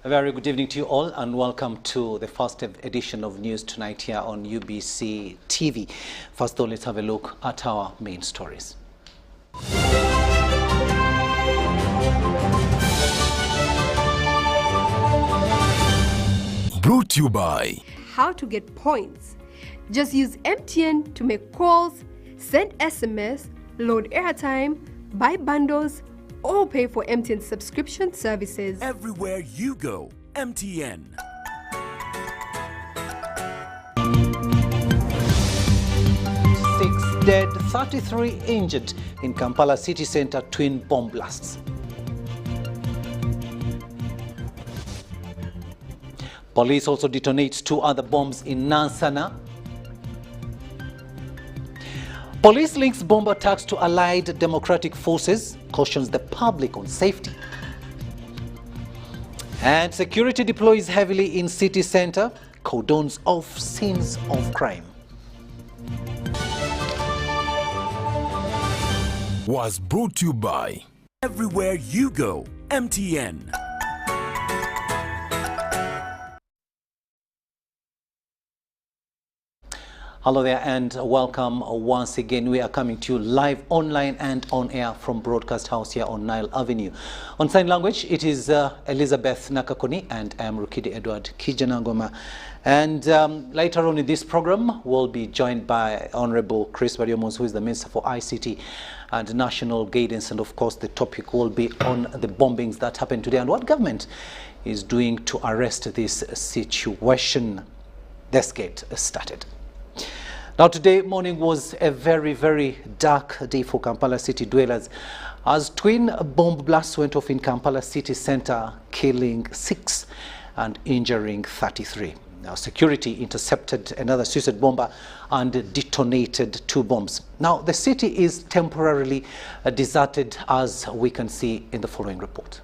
A very good evening to you all and welcome to the first edition of News Tonight here on UBC TV. First though, let's have a look at our main stories. Brought to you by How to get points. Just use MTN to make calls, send SMS, load airtime, buy bundles, or pay for MTN subscription services. Everywhere you go, MTN. 6 dead, 33 injured in Kampala city centre twin bomb blasts. Police also detonates 2 other bombs in Nansana. Police links bomb attacks to allied democratic forces, cautions the public on safety. And security deploys heavily in city centre, cordons off scenes of crime. Was brought to you by Everywhere you go, MTN. Hello there and welcome once again. We are coming to you live online and on air from Broadcast House here on Nile Avenue. On sign language, it is Elizabeth Nakakoni and I am Rukidi Edward Kijanangoma. And later on in this program, we'll be joined by Honorable Chris Variomons, who is the Minister for ICT and National Guidance. And of course, the topic will be on the bombings that happened today and what government is doing to arrest this situation. Let's get started. Now, today morning was a very, very dark day for Kampala city dwellers as twin bomb blasts went off in Kampala city centre, killing 6 and injuring 33. Now, security intercepted another suicide bomber and detonated 2 bombs. Now, the city is temporarily deserted, as we can see in the following report.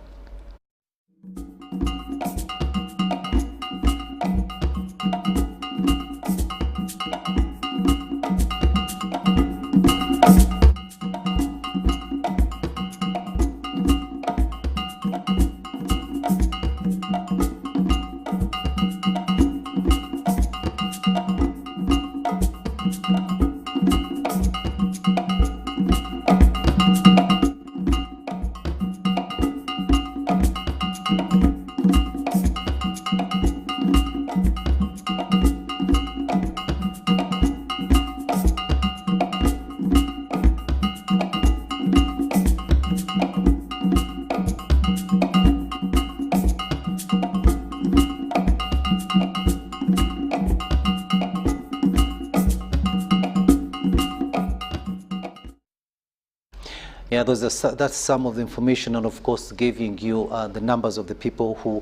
Yeah, that's some of the information, and of course giving you the numbers of the people who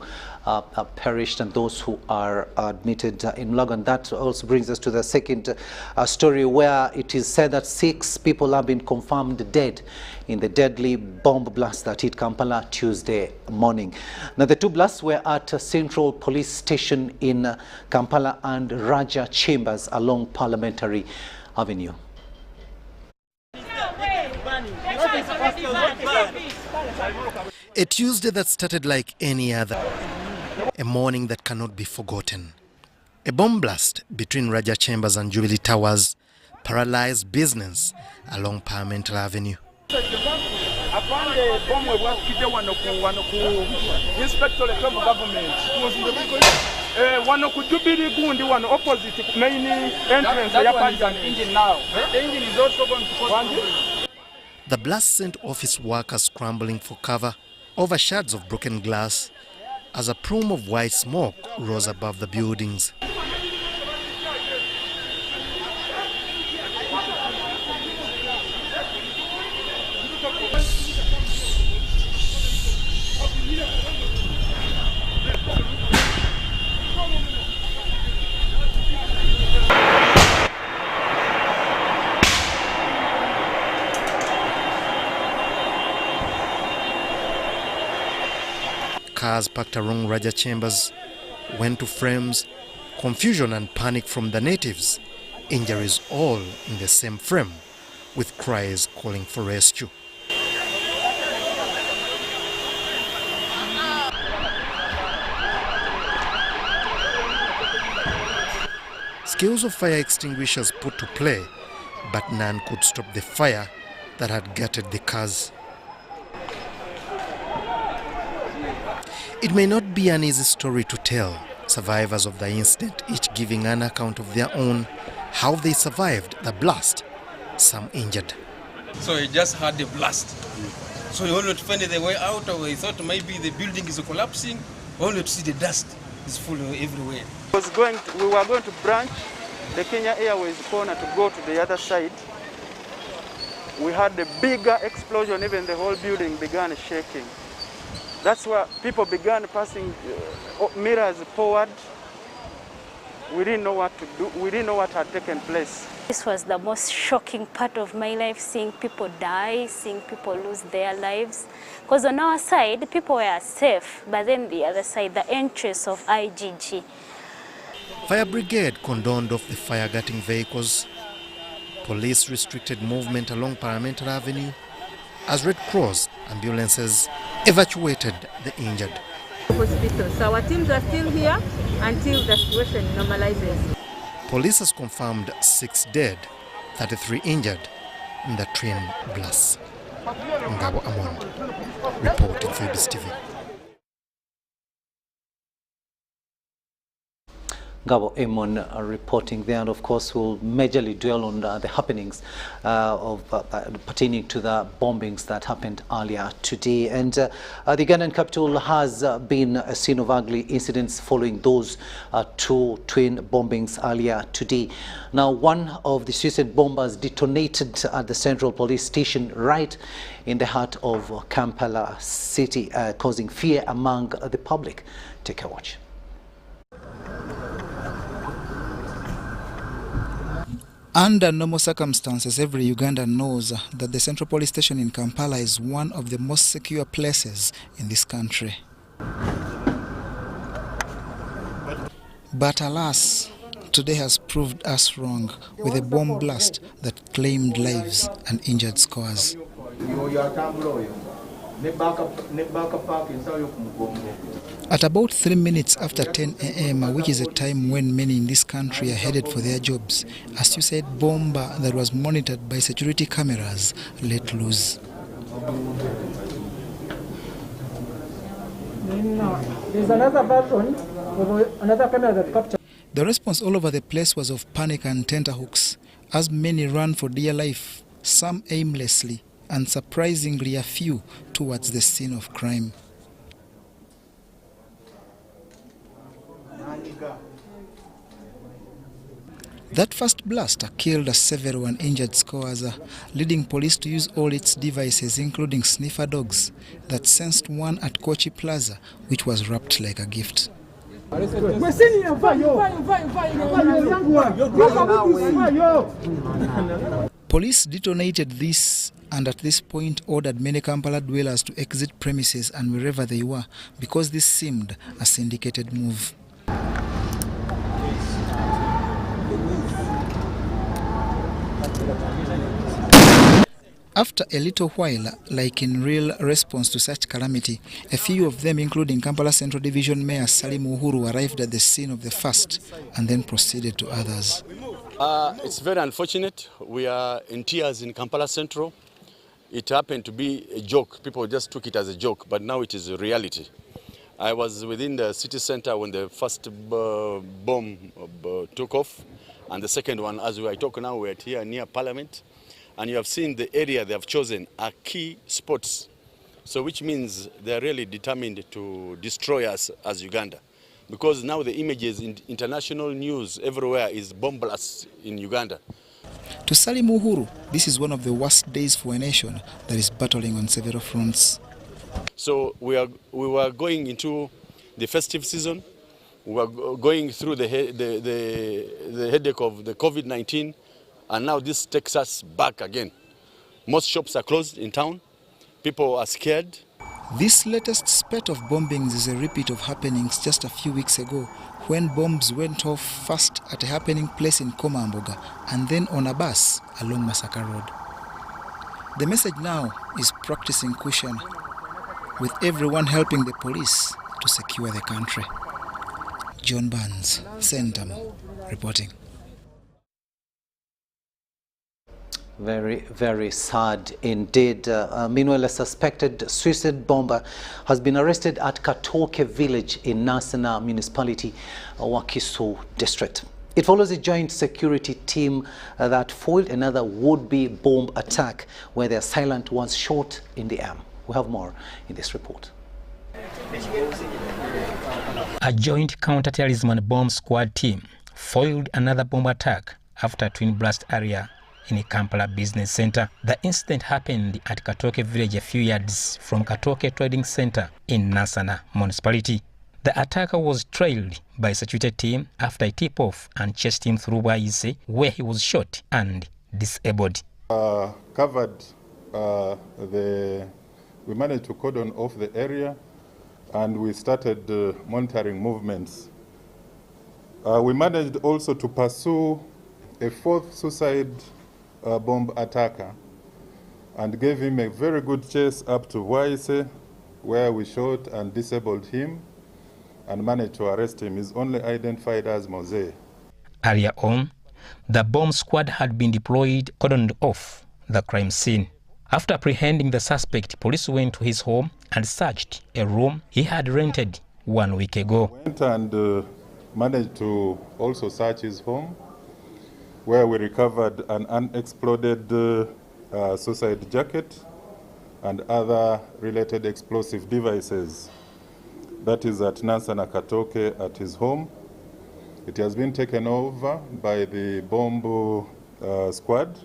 perished and those who are admitted in Logan. That also brings us to the second story, where it is said that 6 people have been confirmed dead in the deadly bomb blast that hit Kampala Tuesday morning. Now, the 2 blasts were at Central Police Station in Kampala and Raja Chambers along Parliamentary Avenue. A Tuesday that started like any other, a morning that cannot be forgotten. A bomb blast between Raja Chambers and Jubilee Towers paralyzed business along Parliamentary Avenue. The blast sent office workers scrambling for cover over shards of broken glass as a plume of white smoke rose above the buildings. Cars parked along Raja Chambers went to frames, confusion and panic from the natives, injuries all in the same frame, with cries calling for rescue. Skills of fire extinguishers put to play, but none could stop the fire that had gutted the cars. It may not be an easy story to tell, survivors of the incident each giving an account of their own, how they survived the blast, some injured. So he just had a blast. So he only to find the way out, or he thought maybe the building is collapsing, only to see the dust is full everywhere. We were going to branch the Kenya Airways corner to go to the other side. We had a bigger explosion, even the whole building began shaking. That's where people began passing mirrors forward. We didn't know what to do. We didn't know what had taken place. This was the most shocking part of my life, seeing people die, seeing people lose their lives. Because on our side, people were safe, but then the other side, the entrance of IGG. Fire brigade cordoned off the fire-gutting vehicles. Police restricted movement along Parliamentary Avenue as Red Cross ambulances evacuated the injured. Hospital. So our teams are still here until the situation normalizes. Police has confirmed 6 dead, 33 injured in the train blast. Ngabo Amon, reporting for UBC TV. Gabo Amon reporting there, and of course we'll majorly dwell on the happenings pertaining to the bombings that happened earlier today. And the Ugandan capital has been a scene of ugly incidents following those 2 twin bombings earlier today. Now, one of the suicide bombers detonated at the Central Police Station right in the heart of Kampala city, causing fear among the public. Take a watch. Under normal circumstances, every Ugandan knows that the Central Police Station in Kampala is one of the most secure places in this country. But alas, today has proved us wrong with a bomb blast that claimed lives and injured scores. At about 3 minutes after 10 a.m., which is a time when many in this country are headed for their jobs, a suicide bomber that was monitored by security cameras let loose. There's another version of another camera that captured. The response all over the place was of panic and tenterhooks, as many ran for dear life, some aimlessly, and surprisingly a few towards the scene of crime. That first blast killed several and injured scores, leading police to use all its devices, including sniffer dogs, that sensed one at Kochi Plaza, which was wrapped like a gift. Police detonated this and at this point ordered many Kampala dwellers to exit premises and wherever they were, because this seemed a syndicated move. After a little while, like in real response to such calamity, a few of them, including Kampala Central Division Mayor Salim Uhuru, arrived at the scene of the first and then proceeded to others. It's very unfortunate. We are in tears in Kampala Central. It happened to be a joke. People just took it as a joke, but now it is a reality. I was within the city center when the first bomb took off, and the second one, as we are talking now, we're here near Parliament. And you have seen the area they have chosen are key spots. So which means they're really determined to destroy us as Uganda. Because now the images in international news everywhere is bomb blasts in Uganda. To Salim Uhuru, this is one of the worst days for a nation that is battling on several fronts. So we were going into the festive season. We were going through the headache of the COVID-19. And now this takes us back again. Most shops are closed in town. People are scared. This latest spate of bombings is a repeat of happenings just a few weeks ago, when bombs went off first at a happening place in Komamboga and then on a bus along Masaka Road. The message now is practicing caution, with everyone helping the police to secure the country. John Barnes, Sentamo, reporting. Very, very sad indeed. Meanwhile, a suspected suicide bomber has been arrested at Katoke village in Nasana municipality, Wakiso district. It follows a joint security team that foiled another would-be bomb attack where the assailant was shot in the arm. We have more in this report. A joint counter-terrorism and bomb squad team foiled another bomb attack after a twin blast area in a Kampala business center. The incident happened at Katoke village, a few yards from Katoke Trading Center in Nasana municipality. The attacker was trailed by a security team after a tip-off and chased him through Waise, where he was shot and disabled. We managed to cordon off the area and we started monitoring movements. We managed also to pursue a fourth suicide bomb attacker and gave him a very good chase up to Waise, where we shot and disabled him and managed to arrest him. He's only identified as Mose. Earlier on, the bomb squad had been deployed, cordoned off the crime scene. After apprehending the suspect, police went to his home and searched a room he had rented 1 week ago. Went and managed to also search his home, where we recovered an unexploded suicide jacket and other related explosive devices. That is at Nasana Katoke at his home. It has been taken over by the bomb squad,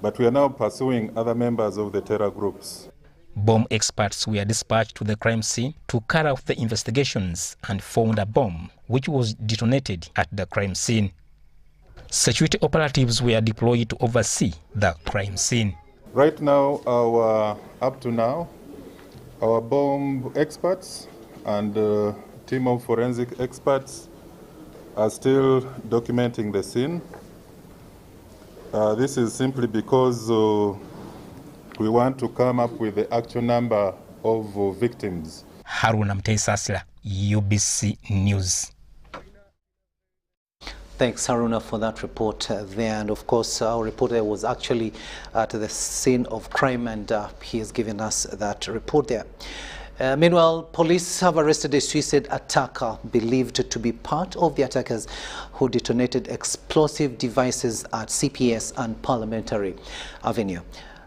but we are now pursuing other members of the terror groups. Bomb experts were dispatched to the crime scene to carry out the investigations and found a bomb which was detonated at the crime scene. Security operatives were deployed to oversee the crime scene. Right now, up to now, our bomb experts and team of forensic experts are still documenting the scene. This is simply because we want to come up with the actual number of victims. Haruna Mteisasila, UBC News. Thanks, Haruna, for that report there. And of course, our reporter was actually at the scene of crime, and he has given us that report there. Meanwhile, police have arrested a suicide attacker believed to be part of the attackers who detonated explosive devices at CPS and Parliamentary Avenue.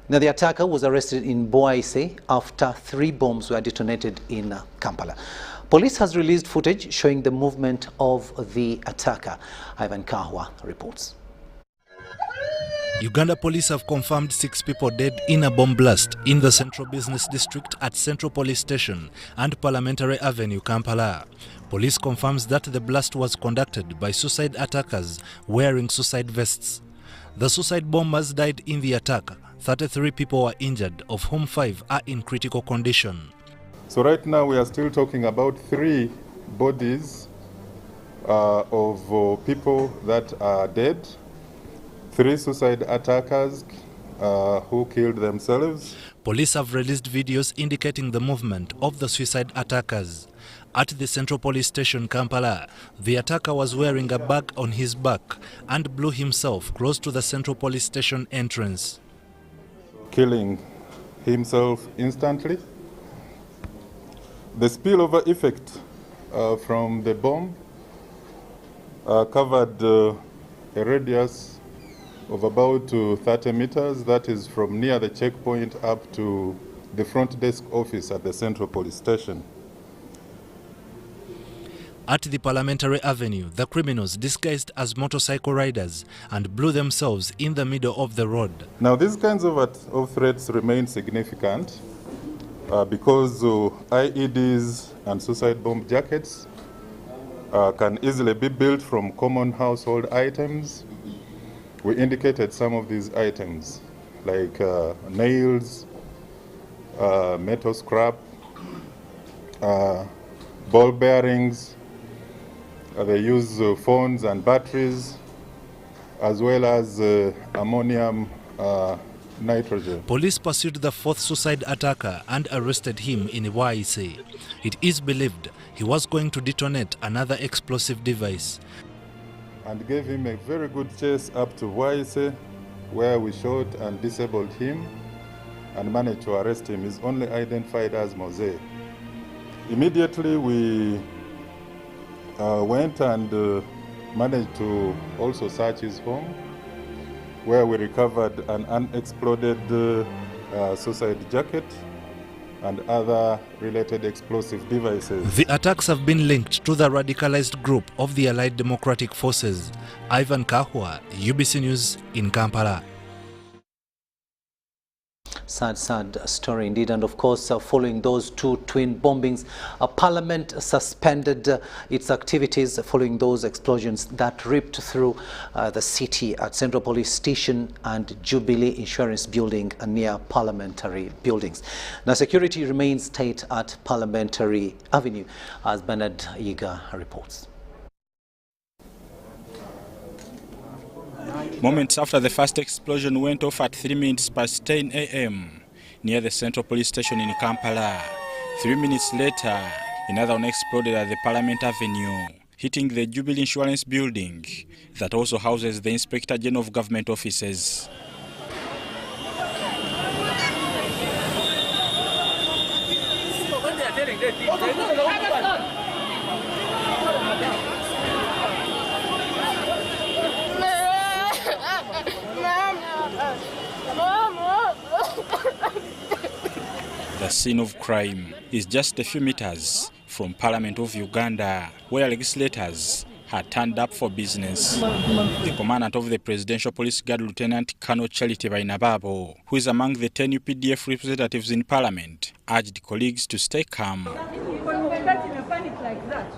Now, the attacker was arrested in Boaise after 3 bombs were detonated in Kampala. Police has released footage showing the movement of the attacker. Ivan Kahwa reports. Uganda police have confirmed 6 people dead in a bomb blast in the Central Business District at Central Police Station and Parliamentary Avenue, Kampala. Police confirms that the blast was conducted by suicide attackers wearing suicide vests. The suicide bombers died in the attack. 33 people were injured, of whom 5 are in critical condition. So right now we are still talking about 3 bodies of people that are dead. 3 suicide attackers who killed themselves. Police have released videos indicating the movement of the suicide attackers. At the Central Police Station, Kampala, the attacker was wearing a bag on his back and blew himself close to the Central Police Station entrance, killing himself instantly. The spillover effect from the bomb covered a radius of about 30 meters, that is from near the checkpoint up to the front desk office at the Central Police Station. At the Parliamentary Avenue, the criminals disguised as motorcycle riders and blew themselves in the middle of the road. Now these kinds of threats remain significant because IEDs and suicide bomb jackets can easily be built from common household items. We indicated some of these items like nails, metal scrap, ball bearings. They use phones and batteries, as well as ammonium nitrogen. Police pursued the 4th suicide attacker and arrested him in Waise. It is believed he was going to detonate another explosive device. And gave him a very good chase up to Waise, where we shot and disabled him and managed to arrest him. He's only identified as Mose. Immediately we went and managed to also search his home, where we recovered an unexploded suicide jacket and other related explosive devices. The attacks have been linked to the radicalized group of the Allied Democratic Forces. Ivan Kahwa, UBC News in Kampala. Sad story indeed. And of course, following those two twin bombings, Parliament suspended its activities following those explosions that ripped through the city at Central Police Station and Jubilee Insurance Building near parliamentary buildings. Now, security remains tight at Parliamentary Avenue, as Bernard Yiga reports. Moments after the first explosion went off at 3 minutes past 10 a.m. near the Central Police Station in Kampala. 3 minutes later, another one exploded at the Parliament Avenue, hitting the Jubilee Insurance Building that also houses the Inspector General of Government Offices. The scene of crime is just a few meters from Parliament of Uganda, where legislators had turned up for business. The commandant of the Presidential Police Guard, Lieutenant Colonel Charity Bainababo, who is among the 10 UPDF representatives in Parliament, urged colleagues to stay calm. When you get in a panic like that,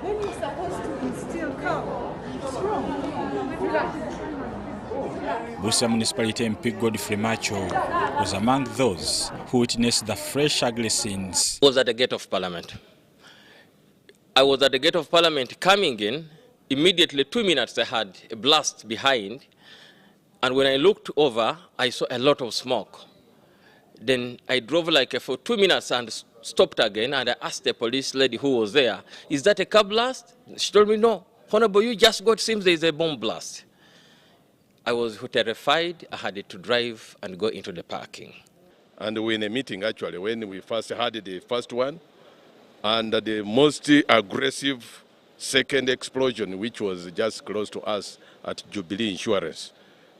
then you're supposed to instill calm. It's wrong. Relax. Busia Municipality MP Godfrey Macho was among those who witnessed the fresh ugly scenes. I was at the gate of Parliament. I was at the gate of Parliament coming in. Immediately, 2 minutes, I had a blast behind. And when I looked over, I saw a lot of smoke. Then I drove like for 2 minutes and stopped again. And I asked the police lady who was there, "Is that a car blast?" She told me, "No. Honorable, you just got, seems there is a bomb blast." I was terrified. I had to drive and go into the parking. And we were in a meeting, actually, when we first had the first one, and the most aggressive second explosion, which was just close to us at Jubilee Insurance.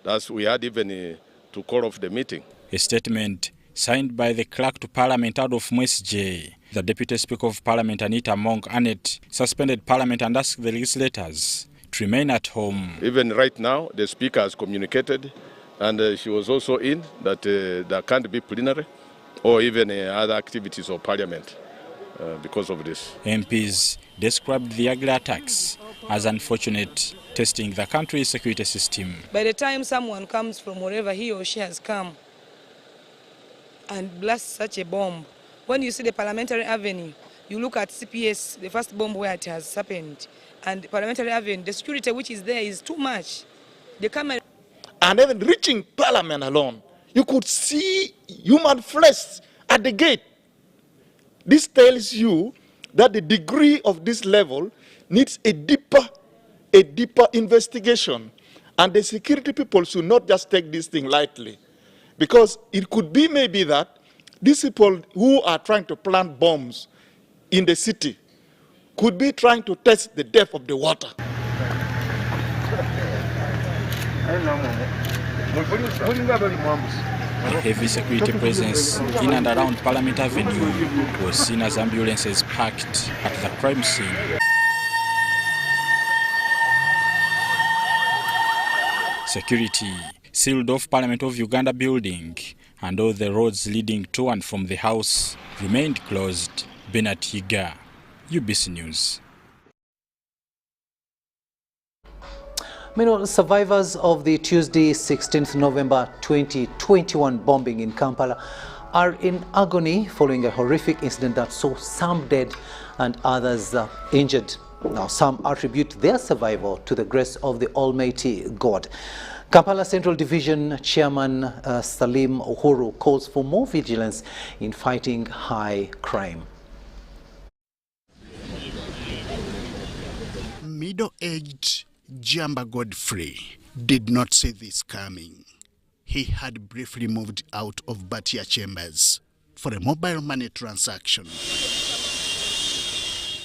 Thus, we had even to call off the meeting. A statement signed by the clerk to Parliament out of MSJ, the Deputy Speaker of Parliament, Anita Monk Annette, suspended Parliament and asked the legislators to remain at home. Even right now, the Speaker has communicated, and she was also in, that there can't be plenary or even other activities of Parliament because of this. MPs described the ugly attacks as unfortunate, testing the country's security system. By the time someone comes from wherever he or she has come and blasts such a bomb, when you see the Parliamentary Avenue, you look at CPS, the first bomb where it has happened, and Parliamentary Avenue, the security which is there is too much. They come and even reaching Parliament alone, you could see human flesh at the gate. This tells you that the degree of this level needs a deeper investigation. And the security people should not just take this thing lightly. Because it could be maybe that these people who are trying to plant bombs in the city could be trying to test the depth of the water. A heavy security presence in and around Parliament Avenue was seen as ambulances parked at the crime scene. Security sealed off Parliament of Uganda building, and all the roads leading to and from the house remained closed. Bernard Yiga, UBC News. Meanwhile, survivors of the Tuesday, 16th November 2021 bombing in Kampala are in agony following a horrific incident that saw some dead and others injured. Now, some attribute their survival to the grace of the Almighty God. Kampala Central Division Chairman Salim Uhuru calls for more vigilance in fighting high crime. Middle-aged Jamba Godfrey did not see this coming. he had briefly moved out of Batia Chambers for a mobile money transaction.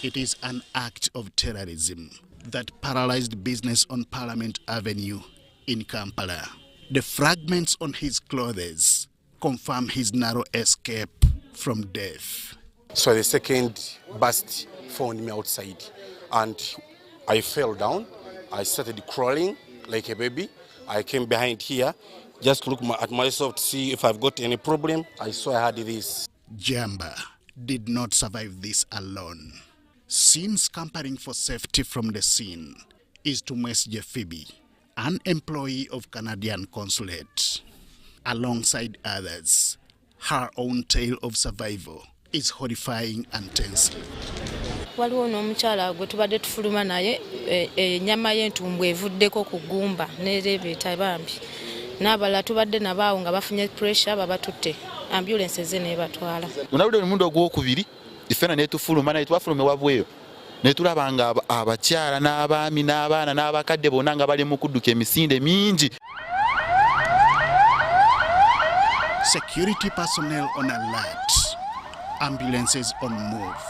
It is an act of terrorism that paralyzed business on Parliament Avenue in Kampala. The fragments on his clothes confirm his narrow escape from death. So the second burst found me outside and I fell down. I started crawling like a baby. I came behind here, just look at myself to see if I've got any problem. I saw I had this. Jamba did not survive this alone. Seen scampering for safety from the scene is Tumwesje Phoebe, an employee of Canadian consulate. Alongside others, her own tale of survival is horrifying and tense. Waliwo n'omukyala gwe tubadde tufuluma naye ennyama y'entumbwe evuddeko ku ggumba n'ereebeeta bambi. N'abalala tubadde nabaawo nga bafunye pressure babatutte. Ambulance ze n'ebatwala. Munabudde omundi ogwokubiri ifena n'etufuluma naye twafuluma wabweyo. Ne tulaba nga abakyala n'abaami n'abaana n'abakadde bonna nga bali mu kudduka emisinde mingi. Security personnel on alert, ambulances on move,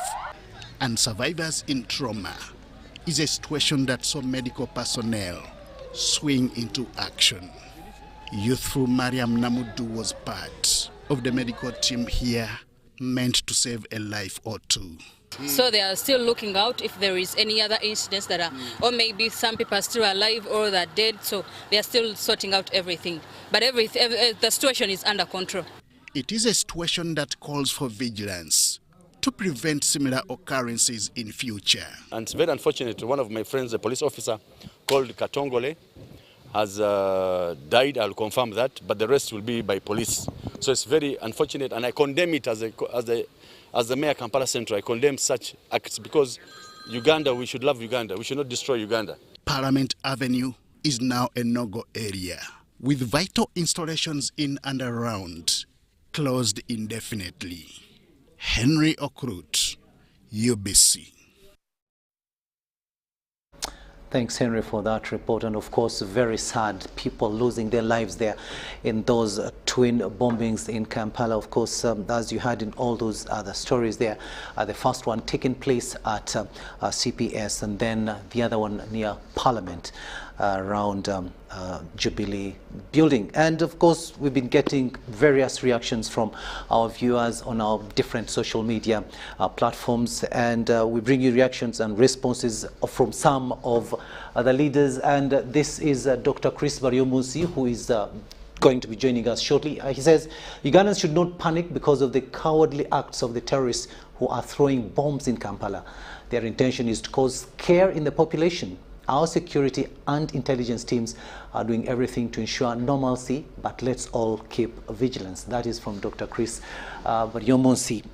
and survivors in trauma is a situation that saw medical personnel swing into action. Youthful Mariam Namudu was part of the medical team here, meant to save a life or two. So they are still looking out if there is any other incidents that are, or maybe some people are still alive or they're dead, so they are still sorting out everything. But the situation is under control. It is a situation that calls for vigilance to prevent similar occurrences in future. And it's very unfortunate. One of my friends, a police officer called Katongole, has died. I'll confirm that, but the rest will be by police. So it's very unfortunate, and I condemn it as the mayor of Kampala Central. I condemn such acts because Uganda, we should love Uganda. We should not destroy Uganda. Parliament Avenue is now a no-go area, with vital installations in and around closed indefinitely. Henry Okrut, UBC. Thanks, Henry, for that report. And of course, very sad, people losing their lives there in those twin bombings in Kampala. Of course, as you heard in all those other stories there, the first one taking place at CPS, and then the other one near Parliament around Jubilee building. And of course, we've been getting various reactions from our viewers on our different social media platforms, and we bring you reactions and responses from some of the leaders. And this is Dr. Chris Baryomunsi, who is going to be joining us shortly. He says Ugandans should not panic because of the cowardly acts of the terrorists who are throwing bombs in Kampala. Their intention is to cause scare in the population. Our security and intelligence teams are doing everything to ensure normalcy, but let's all keep vigilance. That is from Dr. Chris Baryomunsi.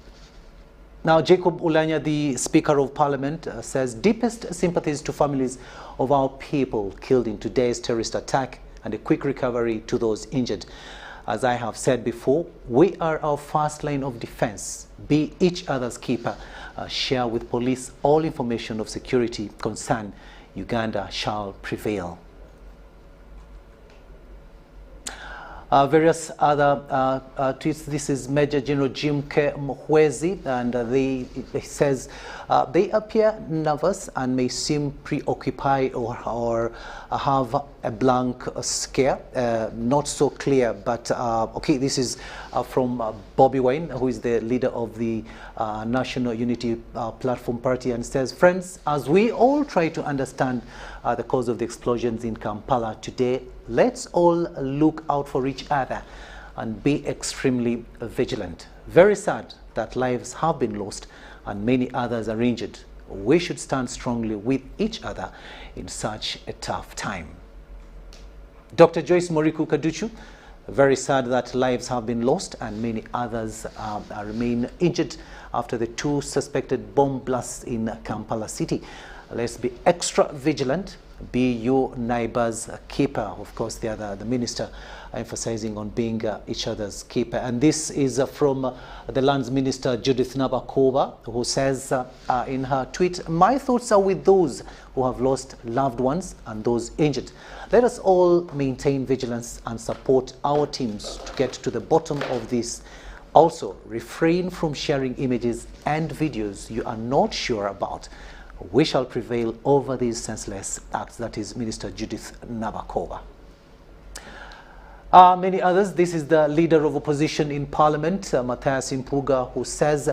Now, Jacob Ulanya, the Speaker of Parliament, says deepest sympathies to families of our people killed in today's terrorist attack and a quick recovery to those injured. As I have said before, we are our first line of defense. Be each other's keeper. Share with police all information of security concern. Uganda shall prevail. Various other tweets. This is Major General Jim K. Mhwezi, and he says they appear nervous and may seem preoccupied or have a blank scare. Not so clear, but okay, this is from Bobby Wine, who is the leader of the National Unity Platform Party, and says, friends, as we all try to understand the cause of the explosions in Kampala today, let's all look out for each other and be extremely vigilant. Very sad that lives have been lost and many others are injured. We should stand strongly with each other in such a tough time. Dr. Joyce Moriku Kaduchu, very sad that lives have been lost and many others remain injured after the two suspected bomb blasts in Kampala city. Let's be extra vigilant Be your neighbor's keeper. Of course, the minister emphasizing on being each other's keeper. And this is from the Lands Minister Judith Nabakova, who says in her tweet, "My thoughts are with those who have lost loved ones and those injured. Let us all maintain vigilance and support our teams to get to the bottom of this. Also, refrain from sharing images and videos you are not sure about. We shall prevail over these senseless acts." That is Minister Judith Nabakova. Many others. This is the leader of opposition in Parliament, Matthias Impuga, who says,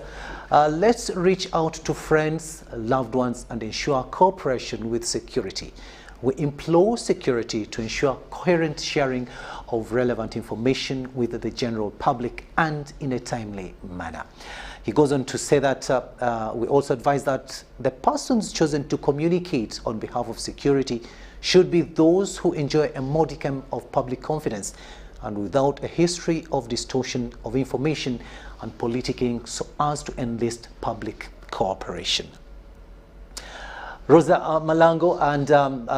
let's reach out to friends, loved ones, and ensure cooperation with security. We implore security to ensure coherent sharing of relevant information with the general public and in a timely manner. He goes on to say that we also advise that the persons chosen to communicate on behalf of security should be those who enjoy a modicum of public confidence and without a history of distortion of information and politicking so as to enlist public cooperation. Rosa Malango, and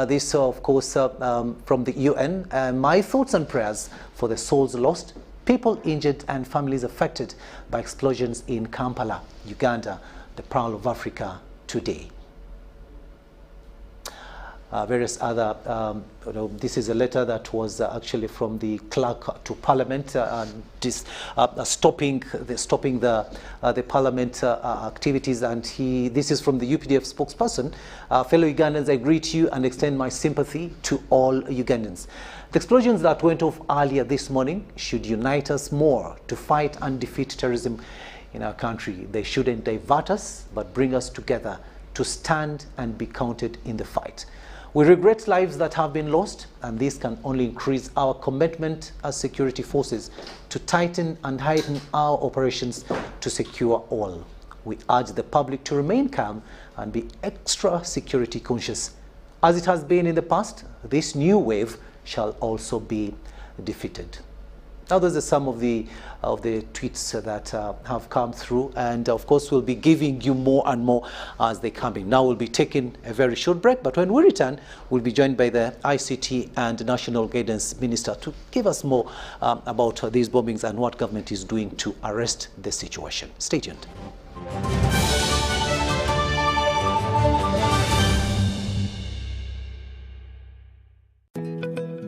this of course from the UN, my thoughts and prayers for the souls lost, people injured and families affected by explosions in Kampala, Uganda, the Pearl of Africa today. Various other, this is a letter that was actually from the clerk to Parliament, stopping the Parliament activities, and this is from the UPDF spokesperson. Fellow Ugandans, I greet you and extend my sympathy to all Ugandans. The explosions that went off earlier this morning should unite us more to fight and defeat terrorism in our country. They shouldn't divert us, but bring us together to stand and be counted in the fight. We regret lives that have been lost, and this can only increase our commitment as security forces to tighten and heighten our operations to secure all. We urge the public to remain calm and be extra security conscious. As it has been in the past, this new wave shall also be defeated. Now, those are some of the tweets that have come through, and of course we'll be giving you more and more as they come in. Now we'll be taking a very short break, but when we return, we'll be joined by the ICT and National Guidance Minister to give us more about these bombings and what government is doing to arrest the situation. Stay tuned.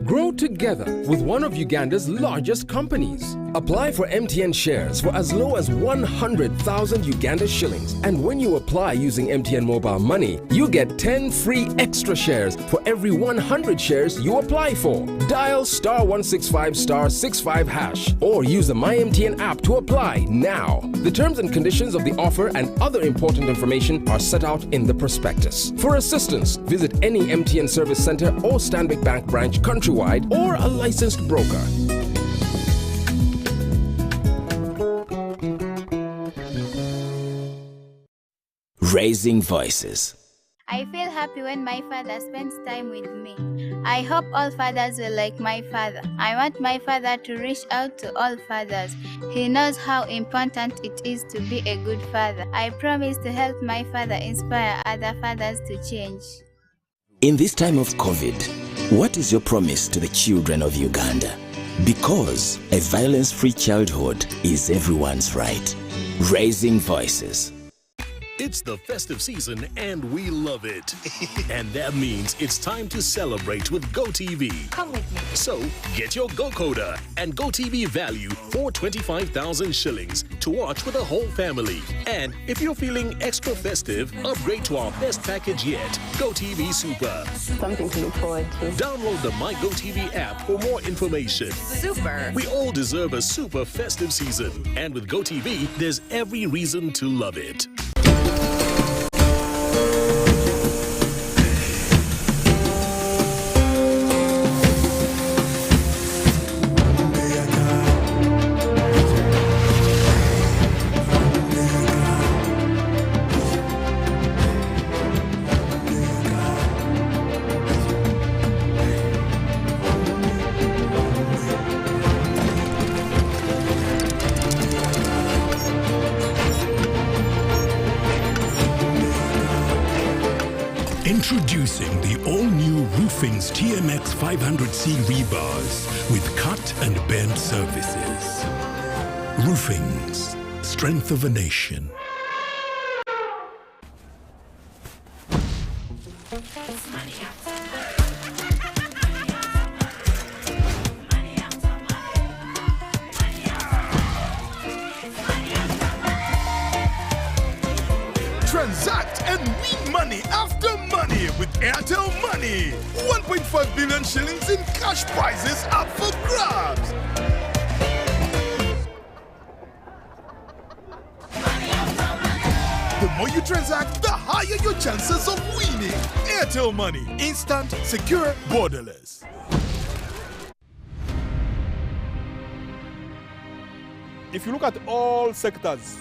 Grow together with one of Uganda's largest companies. Apply for MTN shares for as low as 100,000 Uganda shillings. And when you apply using MTN Mobile Money, you get 10 free extra shares for every 100 shares you apply for. Dial *165*65# or use the MyMTN app to apply now. The terms and conditions of the offer and other important information are set out in the prospectus. For assistance, visit any MTN service center or Stanbic Bank branch countrywide or a licensed broker. Raising Voices. I feel happy when my father spends time with me. I hope all fathers will like my father. I want my father to reach out to all fathers. He knows how important it is to be a good father. I promise to help my father inspire other fathers to change. In this time of COVID, what is your promise to the children of Uganda? Because a violence-free childhood is everyone's right. Raising Voices. It's the festive season and we love it. And that means it's time to celebrate with GoTV. Come with me. So get your GoCoder and GoTV value for 25,000 shillings to watch with the whole family. And if you're feeling extra festive, upgrade to our best package yet, GoTV Super. Something to look forward to. Download the My GoTV app for more information. Super. We all deserve a super festive season. And with GoTV, there's every reason to love it. Introducing the all-new Roofing's TMX 500C rebars with cut and bend surfaces. Roofing's, strength of a nation. Transact and win money after money with Airtel Money. 1.5 billion shillings in cash prizes up for grabs. The more you transact, the higher your chances of winning. Airtel Money. Instant, secure, borderless. If you look at all sectors,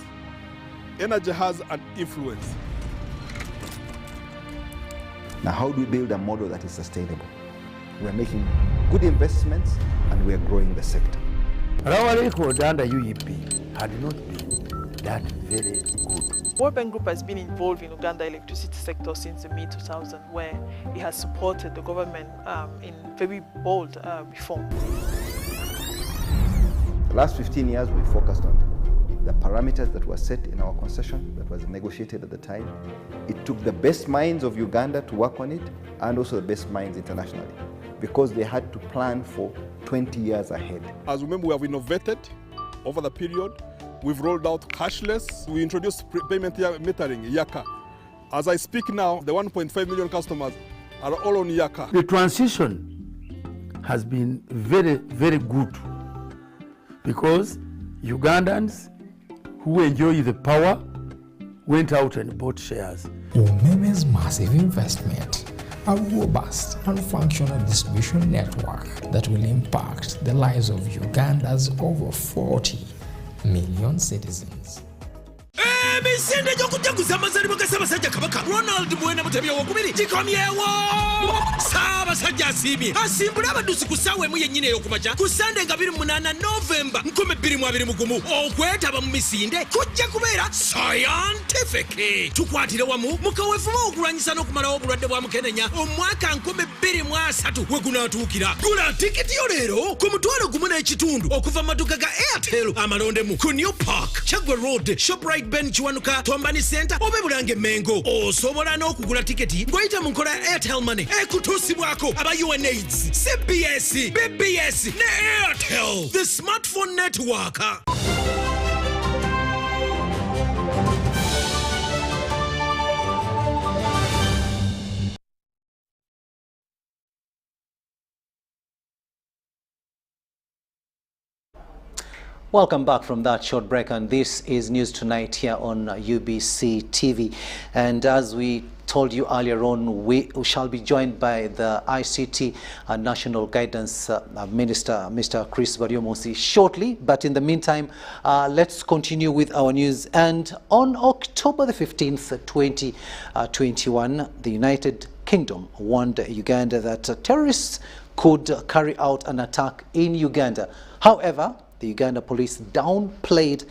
energy has an influence. Now, how do we build a model that is sustainable? We're making good investments and we're growing the sector. Our record under UEP had not been that very good. World Bank Group has been involved in Uganda electricity sector since the mid-2000s, where it has supported the government in very bold reform. The last 15 years, we focused on the parameters that were set in our concession that was negotiated at the time. It took the best minds of Uganda to work on it and also the best minds internationally because they had to plan for 20 years ahead. As remember, we have innovated over the period. We've rolled out cashless. We introduced payment metering, Yaka. As I speak now, the 1.5 million customers are all on Yaka. The transition has been very, very good because Ugandans who enjoy the power went out and bought shares. Umeme's massive investment, a robust and functional distribution network that will impact the lives of Uganda's over 40 million citizens. Emisinde gyokujaguza amazalibwa ga Ssaabasajja Kabaka Ronald Muwenda Mutebi II gikomyewo. Ssaabasajja asiimye asimbula abaddusi ku ssaawa emu yennyini ey'okumakya ku Sande nga 28 Novemba 2021 okwetaba mu misinde kujja kubeera scientific. Tukwatire wamu mu kaweefube okulwanyisa n'okumalawo obulwadde bwa mukenenya omwaka 2023 we gunaatuukira. Gula tikiti yo leero ku $1.5 okuva mu maduuka ga Airtel amalondemu ku New Park, Chagwe Road, Shoprite Ben Chiwanuka, Tombani Center, obe Bulange Mengo. Osobola n'okugula tiketi ng'oyita mu nkola ya Airtel Money ekutuusibwako aba UNAIDS, CBS, BBS ne Airtel, the smartphone network. Welcome back from that short break, and this is News Tonight here on UBC TV. And as we told you earlier on, we shall be joined by the ICT National Guidance Minister, Mr. Chris Baryomosi, shortly. But in the meantime, let's continue with our news. And on October the 15th, 2021, the United Kingdom warned Uganda that terrorists could carry out an attack in Uganda. However, the Uganda police downplayed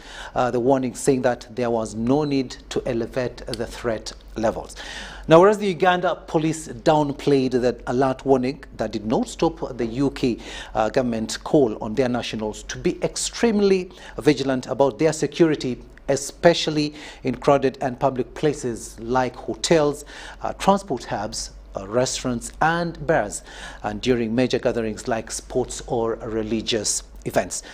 the warning, saying that there was no need to elevate the threat levels. Now, whereas the Uganda police downplayed that alert warning, that did not stop the UK government call on their nationals to be extremely vigilant about their security, especially in crowded and public places like hotels, transport hubs, restaurants and bars, and during major gatherings like sports or religious events.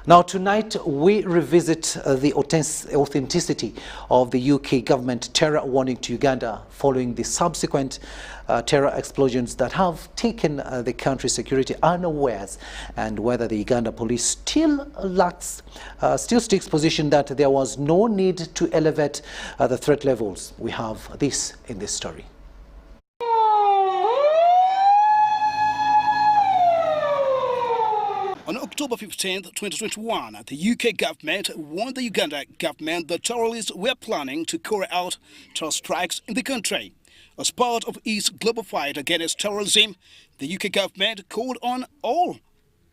Now, tonight we revisit the authenticity of the UK government terror warning to Uganda following the subsequent terror explosions that have taken the country's security unawares, and whether the Uganda police still sticks position that there was no need to elevate the threat levels. We have this in this story. On October 15, 2021, the UK government warned the Uganda government that terrorists were planning to carry out terror strikes in the country. As part of its global fight against terrorism, the UK government called on all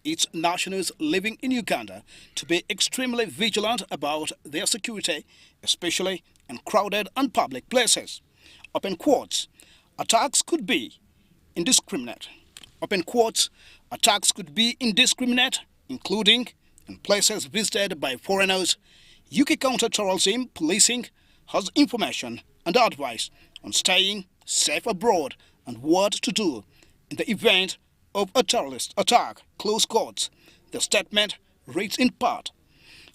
its nationals living in Uganda to be extremely vigilant about their security, especially in crowded and public places. Open quotes. Attacks could be indiscriminate. Open quotes, attacks could be indiscriminate, including in places visited by foreigners. UK counter-terrorism policing has information and advice on staying safe abroad and what to do in the event of a terrorist attack, close quotes. The statement reads in part.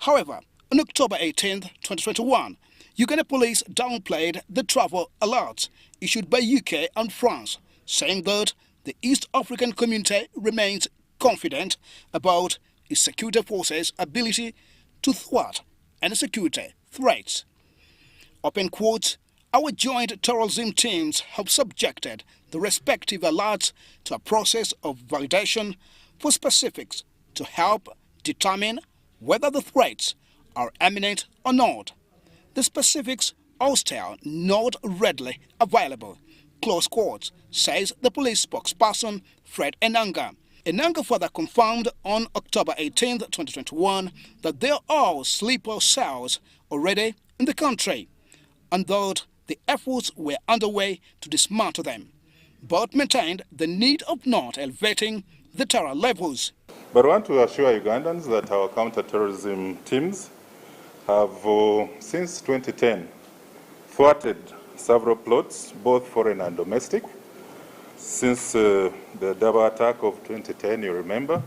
However, on October 18, 2021, Uganda police downplayed the travel alerts issued by UK and France, saying that the East African community remains confident about its security forces' ability to thwart any security threats. Open quotes, our joint terrorism teams have subjected the respective alerts to a process of validation for specifics to help determine whether the threats are imminent or not. The specifics are still not readily available, close quotes, says the police spokesperson Fred Enanga. Enanga further confirmed on October 18, 2021, that there are sleeper cells already in the country and that the efforts were underway to dismantle them, but maintained the need of not elevating the terror levels. But I want to assure Ugandans that our counter-terrorism teams have, since 2010, thwarted several plots, both foreign and domestic. Since the double attack of 2010, you remember.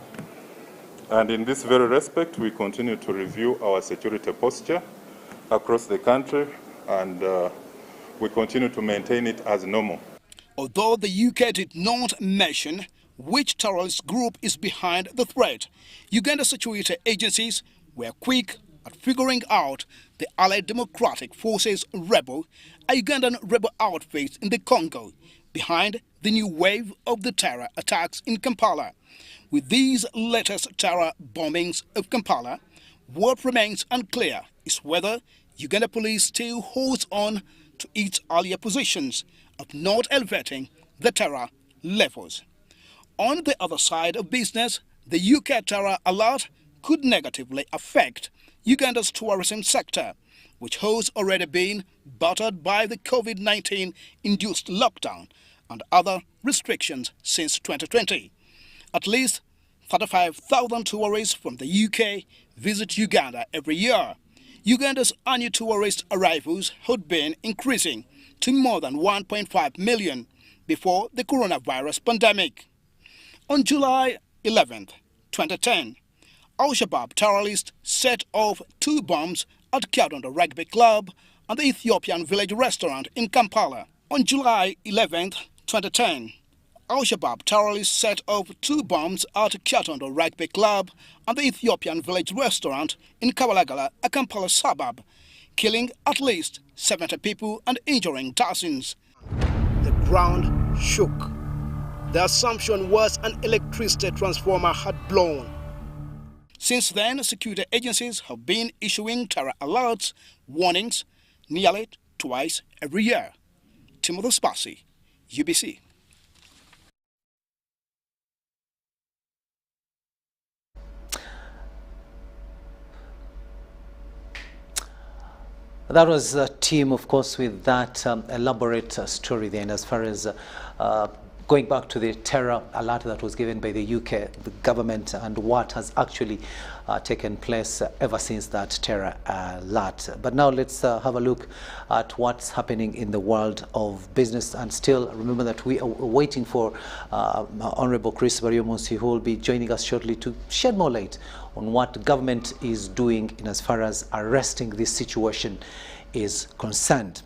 And in this very respect, we continue to review our security posture across the country, and we continue to maintain it as normal. Although the UK did not mention which terrorist group is behind the threat, Uganda security agencies were quick at figuring out the Allied Democratic Forces rebel, a Ugandan rebel outfit in the Congo, behind the new wave of the terror attacks in Kampala. With these latest terror bombings of Kampala, what remains unclear is whether Uganda police still holds on to its earlier positions of not elevating the terror levels. On the other side of business, the UK terror alert could negatively affect Uganda's tourism sector, which has already been battered by the COVID-19 induced lockdown and other restrictions since 2020. At least 35,000 tourists from the UK visit Uganda every year. Uganda's annual tourist arrivals had been increasing to more than 1.5 million before the coronavirus pandemic. On July 11, 2010, Al-Shabaab terrorists set off 2 bombs at Kyadondo Rugby Club and the Ethiopian Village restaurant in Kampala. On July 11, 2010, Al-Shabaab terrorists set off 2 bombs at Kyadondo Rugby Club and the Ethiopian Village restaurant in Kabalagala, a Kampala suburb, killing at least 70 people and injuring dozens. The ground shook. The assumption was an electricity transformer had blown. Since then, security agencies have been issuing terror alerts, warnings, nearly twice every year. Timothy Spassi, UBC. That was a team, of course, with that elaborate story there. And as far as going back to the terror alert that was given by the UK, the government, and what has actually taken place ever since that terror alert. But now let's have a look at what's happening in the world of business. And still remember that we are waiting for Honorable Chris Bariomunsi, who will be joining us shortly to shed more light on what the government is doing in as far as arresting this situation is concerned.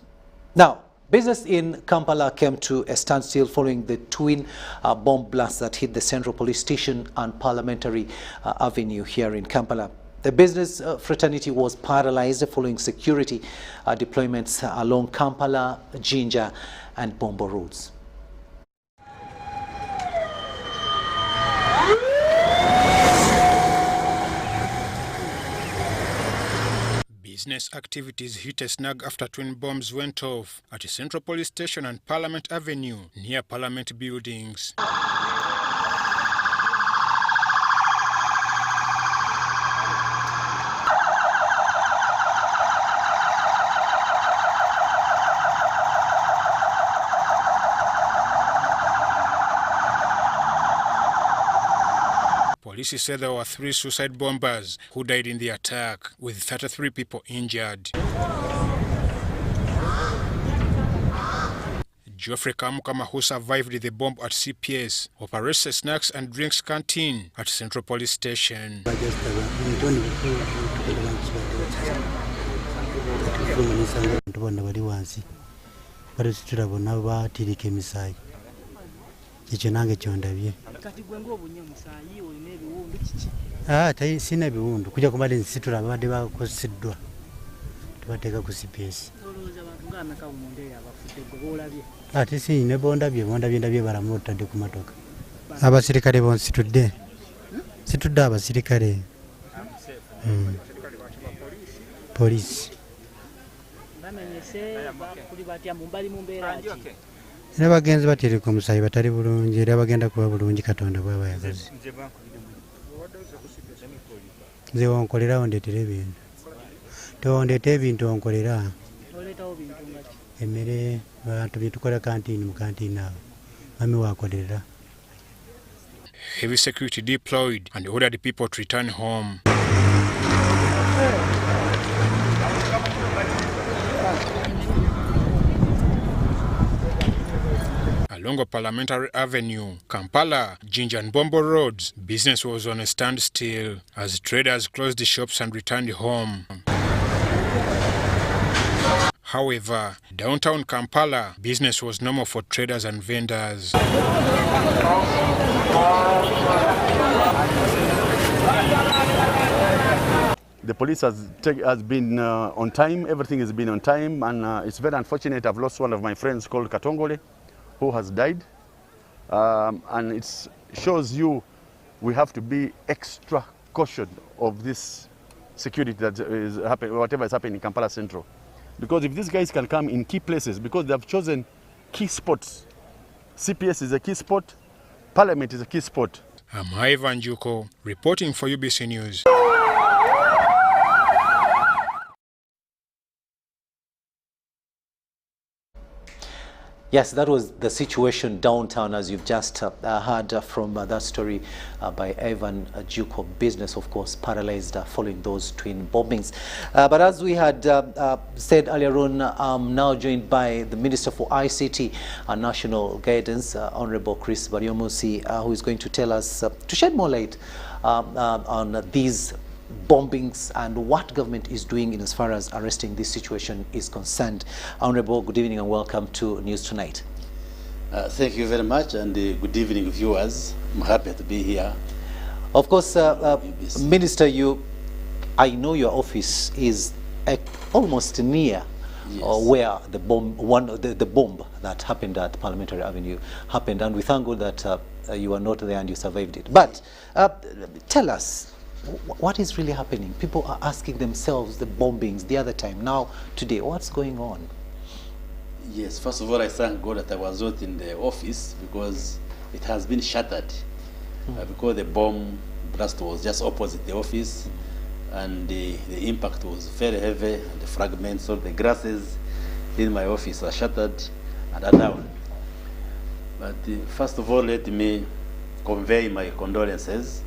Now, business in Kampala came to a standstill following the twin bomb blasts that hit the Central Police Station and Parliamentary Avenue here in Kampala. The business fraternity was paralyzed following security deployments along Kampala, Jinja and Bombo roads. Business activities hit a snag after twin bombs went off at a Central Police Station and Parliament Avenue near Parliament buildings. Police said there were 3 suicide bombers who died in the attack, with 33 people injured. Geoffrey Kamukama, who survived the bomb at CPS, operates a snacks and drinks canteen at Central Police Station. Sina biwundu kuja kumali nsitula babadde bakosiddwa tubateeka ku CPS. Ate si ne bondabye ndabye balamu otadde ku matoka. Abasirikale bonsitudde. Situdde abasirikale. Police. Era bagenzi batiri ku musayi batali bulungi era bagenda kuba bulungi Katonda bw'abayagazi. Nze wonkolerawo ndeetera ebintu. Tewondeeta ebintu onkolera. Emmere abantu byetukola kantiini mu kantiini awo. Mami waakolera. Heavy security deployed and ordered people to return home. Along Parliamentary Avenue, Kampala, Jinja and Bombo roads, business was on a standstill as traders closed the shops and returned home. However, downtown Kampala, business was normal for traders and vendors. The police has been on time, everything has been on time, and it's very unfortunate. I've lost one of my friends called Katongole, who has died. And it shows you we have to be extra cautious of this security that is happening, whatever is happening in Kampala Central. Because if these guys can come in key places, because they have chosen key spots. CPS is a key spot, Parliament is a key spot. I'm Ivan Juko, reporting for UBC News. Yes, that was the situation downtown, as you've just heard from that story by Ivan Juko. Business, of course, paralyzed following those twin bombings. But as we had said earlier on, I'm now joined by the Minister for ICT and National Guidance, Honorable Chris Baryomusi, who is going to tell us, to shed more light on these bombings and what government is doing in as far as arresting this situation is concerned. Honorable, good evening and welcome to News Tonight. Thank you very much, and good evening, viewers. I'm happy to be here. Of course, Minister, I know your office is almost near where the bomb that happened at Parliamentary Avenue happened, and we thank God that you were not there and you survived it. But tell us, what is really happening? People are asking themselves the bombings the other time, now today, what's going on? Yes, first of all, I thank God that I was not in the office because it has been shattered. Because the bomb blast was just opposite the office, and the impact was very heavy, and the fragments of the grasses in my office are shattered and are down. But first of all, let me convey my condolences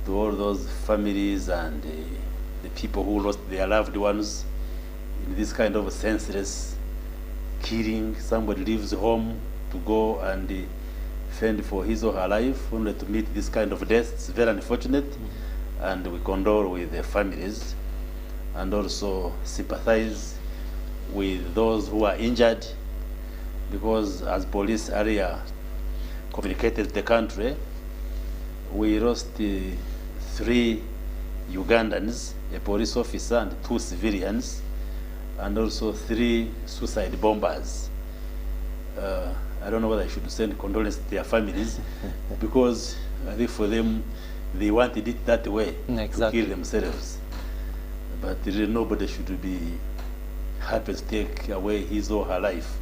to all those families and the people who lost their loved ones in this kind of senseless killing. Somebody leaves home to go and fend for his or her life only to meet this kind of death. It's very unfortunate, and we condole with the families and also sympathize with those who are injured, because as police earlier communicated to the country, we lost 3 Ugandans, a police officer and 2 civilians, and also 3 suicide bombers. I don't know whether I should send condolences to their families because I think for them, they wanted it that way, to kill themselves. But really nobody should be happy to take away his or her life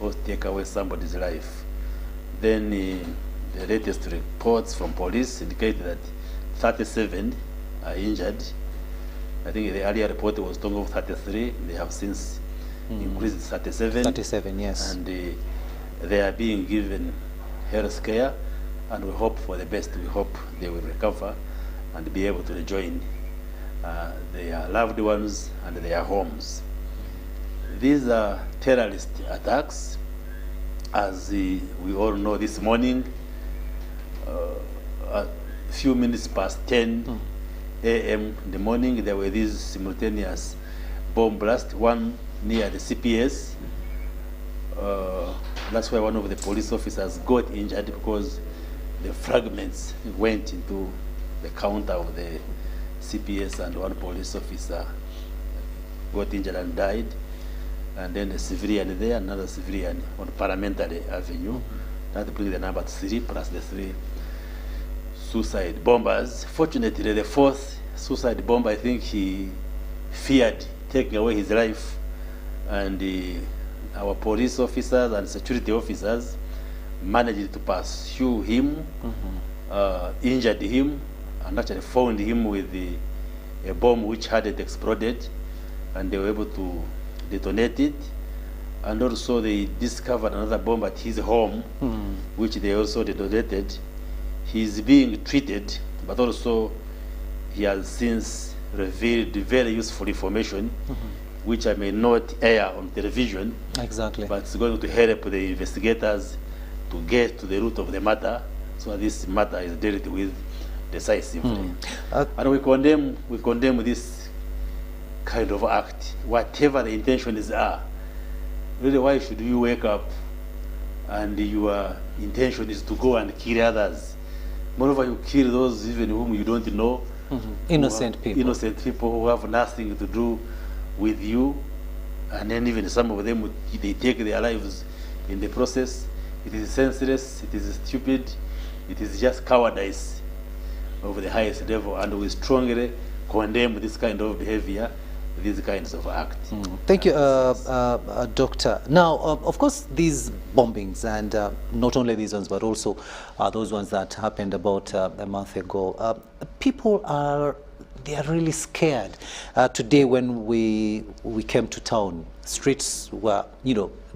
or take away somebody's life. Then the latest reports from police indicate that 37 are injured. I think the earlier report was talking of 33. They have since increased 37. 37, yes. And they are being given health care and we hope for the best. We hope they will recover and be able to rejoin their loved ones and their homes. These are terrorist attacks. As we all know, this morning, a few minutes past 10 a.m. in the morning, there were these simultaneous bomb blasts, one near the CPS. That's why one of the police officers got injured because the fragments went into the counter of the CPS, and one police officer got injured and died. And then a civilian there, another civilian on Parliamentary Avenue. That brings the number to 3 plus the 3 suicide bombers. Fortunately, the 4th suicide bomber, I think he feared taking away his life, and our police officers and security officers managed to pursue him, injured him, and actually found him with a bomb which hadn't exploded, and they were able to detonate it. And also they discovered another bomb at his home, which they also detonated. He's being treated, but also he has since revealed very useful information, which I may not air on television. Exactly. But it's going to help the investigators to get to the root of the matter, so this matter is dealt with decisively. And we condemn this kind of act, whatever the intentions are. Really, why should you wake up and your intention is to go and kill others? Moreover, you kill those even whom you don't know. Innocent people. Innocent people who have nothing to do with you. And then even some of them, they take their lives in the process. It is senseless, it is stupid, it is just cowardice of the highest level. And we strongly condemn this kind of behavior, these kinds of acts. Thank you, Doctor. Now, of course, these bombings, and not only these ones, but also those ones that happened about a month ago, people are really scared. Today, when we came to town, streets were,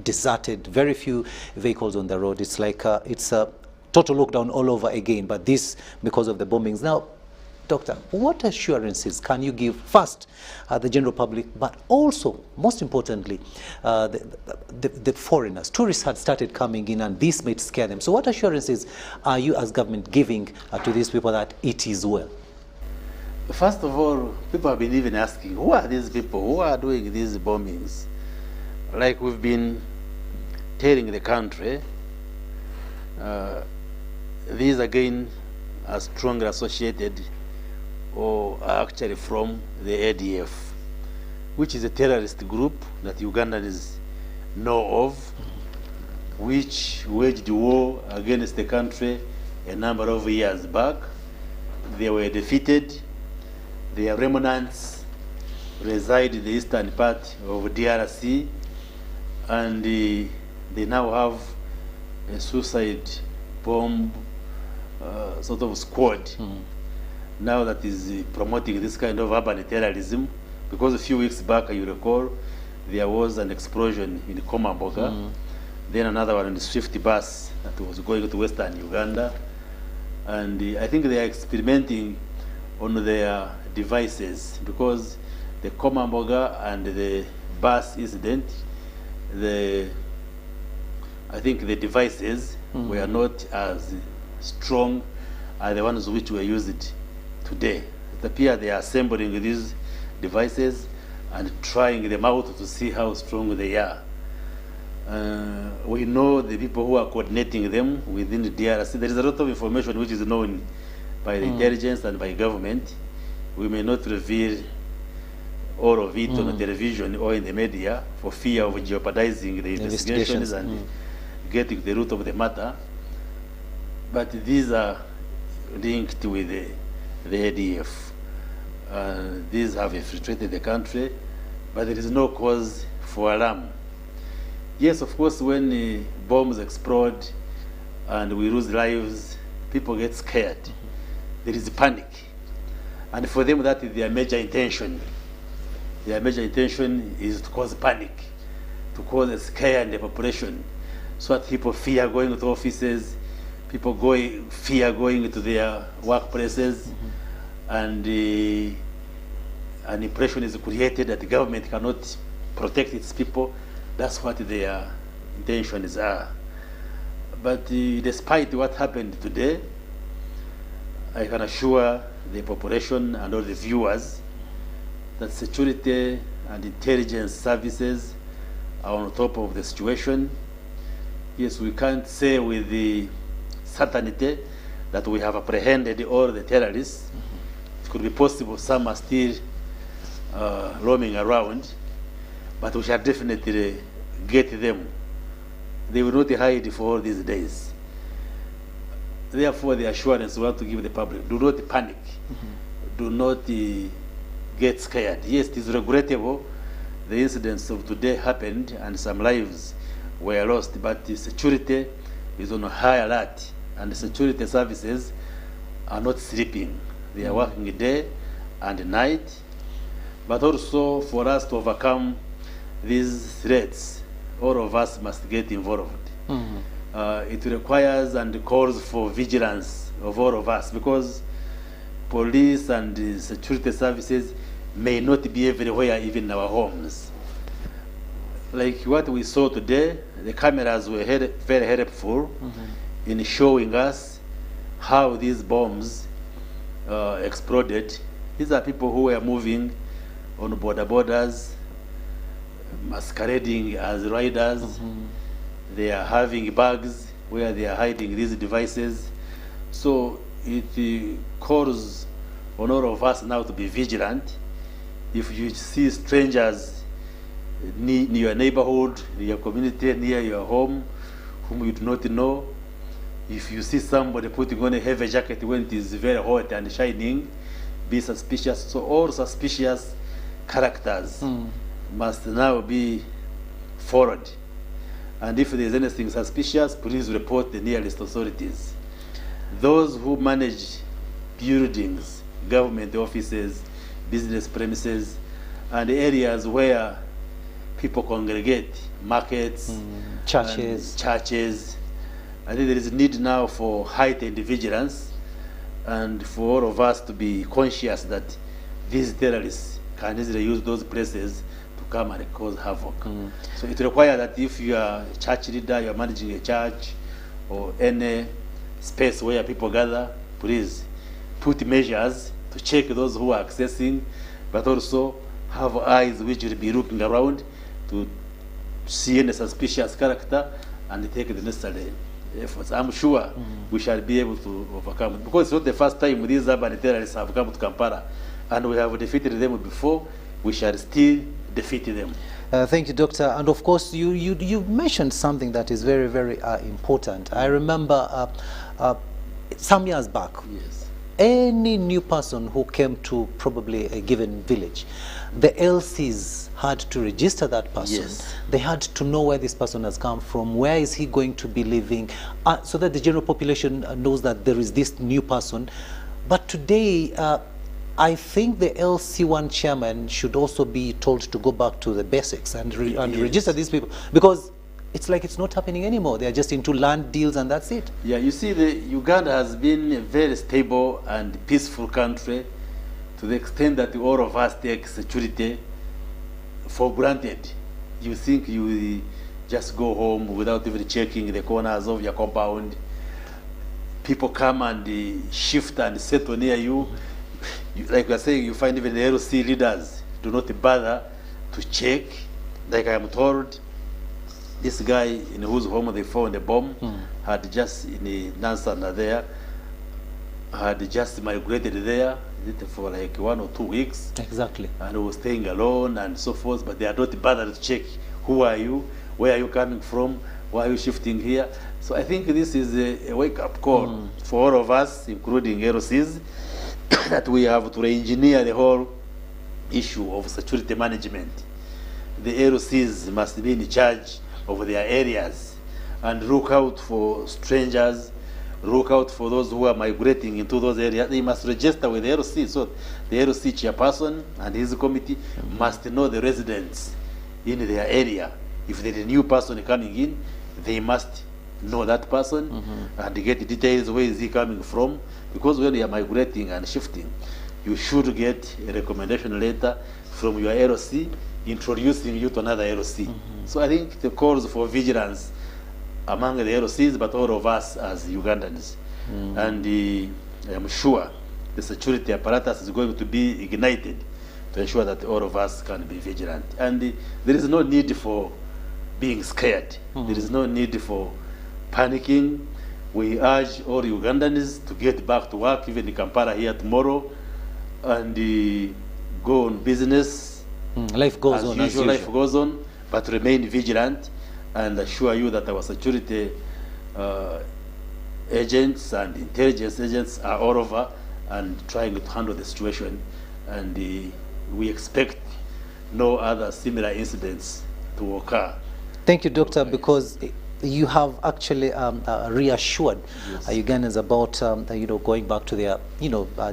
deserted, very few vehicles on the road. It's like it's a total lockdown all over again, but this because of the bombings. Now, Doctor, what assurances can you give first the general public, but also, most importantly, the foreigners? Tourists had started coming in, and this might scare them. So what assurances are you as government giving to these people that it is well? First of all, people have been even asking, who are these people who are doing these bombings? Like we've been telling the country, these again are strongly associated or are actually from the ADF, which is a terrorist group that Ugandans know of, which waged war against the country a number of years back. They were defeated. Their remnants reside in the eastern part of DRC, and they now have a suicide bomb sort of squad now that is promoting this kind of urban terrorism, because a few weeks back, you recall, there was an explosion in Komamboga, then another one in the Swift bus that was going to Western Uganda, and I think they are experimenting on their devices, because the Komamboga and the bus incident, I think the devices were not as strong as the ones which were used today. It appears they are assembling these devices and trying them out to see how strong they are. We know the people who are coordinating them within the DRC. There is a lot of information which is known by the intelligence and by government. We may not reveal all of it on the television or in the media for fear of jeopardizing the investigations and getting the root of the matter. But these are linked with the ADF. These have infiltrated the country, but there is no cause for alarm. Yes, of course, when bombs explode and we lose lives, people get scared. There is panic. And for them, that is their major intention. Their major intention is to cause panic, to cause a scare in the population, so that people fear going to offices, people fear going to their workplaces, and an impression is created that the government cannot protect its people. That's what their intentions are. But despite what happened today, I can assure the population and all the viewers that security and intelligence services are on top of the situation. Yes, we can't say with the certainty that we have apprehended all the terrorists. It could be possible some are still roaming around, but we shall definitely get them. They will not hide for all these days. Therefore, the assurance we want to give the public: do not panic, do not get scared. Yes, it is regrettable. The incidents of today happened and some lives were lost, but the security is on a high alert, and the security services are not sleeping. They are working day and night. But also, for us to overcome these threats, all of us must get involved. It requires and calls for vigilance of all of us, because police and security services may not be everywhere, even in our homes. Like what we saw today, the cameras were very helpful in showing us how these bombs exploded. These are people who were moving on borders, masquerading as riders. They are having bags where they are hiding these devices. So it calls on all of us now to be vigilant. If you see strangers near your neighborhood, near your community, near your home, whom you do not know, if you see somebody putting on a heavy jacket when it is very hot and shining, be suspicious. So all suspicious characters must now be followed. And if there is anything suspicious, please report the nearest authorities. Those who manage buildings, government offices, business premises, and areas where people congregate, markets, churches. I think there is a need now for heightened vigilance, and for all of us to be conscious that these terrorists can easily use those places to come and cause havoc. So it requires that if you are a church leader, you are managing a church or any space where people gather, please put measures to check those who are accessing, but also have eyes which will be looking around to see any suspicious character and take the necessary efforts. I'm sure we shall be able to overcome it, because it's not the first time these urban terrorists have come to Kampala, and we have defeated them before. We shall still defeat them. Thank you, Doctor. And of course, you mentioned something that is very, very important. I remember some years back, any new person who came to probably a given village, the LCs had to register that person. They had to know where this person has come from, where is he going to be living, so that the general population knows that there is this new person. But today, I think the LC1 chairman should also be told to go back to the basics and register these people, because it's like it's not happening anymore. They are just into land deals and that's it. Yeah, you see, Uganda has been a very stable and peaceful country, to the extent that all of us take security for granted. You think you just go home without even checking the corners of your compound. People come and shift and settle near you. Like we are saying, you find even the LC leaders do not bother to check. Like I am told, this guy in whose home they found a bomb had just in the Nansana there, had just migrated there for like 1 or 2 weeks. Exactly. And was staying alone and so forth, but they are not bothered to check who are you, where are you coming from, why are you shifting here. So I think this is a wake-up call for all of us, including LCs, that we have to re-engineer the whole issue of security management. The LCs must be in charge of their areas and look out for strangers, look out for those who are migrating into those areas. They must register with the LC. So the LC chairperson and his committee must know the residents in their area. If there is a new person coming in, they must know that person and get details, where is he coming from, because when you are migrating and shifting, you should get a recommendation letter from your LOC introducing you to another LOC. So I think the calls for vigilance among the LOCs, but all of us as Ugandans. And I am sure the security apparatus is going to be ignited to ensure that all of us can be vigilant. And there is no need for being scared. There is no need for panicking. We urge all Ugandans to get back to work, even in Kampala here tomorrow, and go on business. Life goes on as usual. Life goes on, but remain vigilant and assure you that our security agents and intelligence agents are all over and trying to handle the situation. And we expect no other similar incidents to occur. Thank you, Doctor, because you have actually reassured Ugandans about going back to their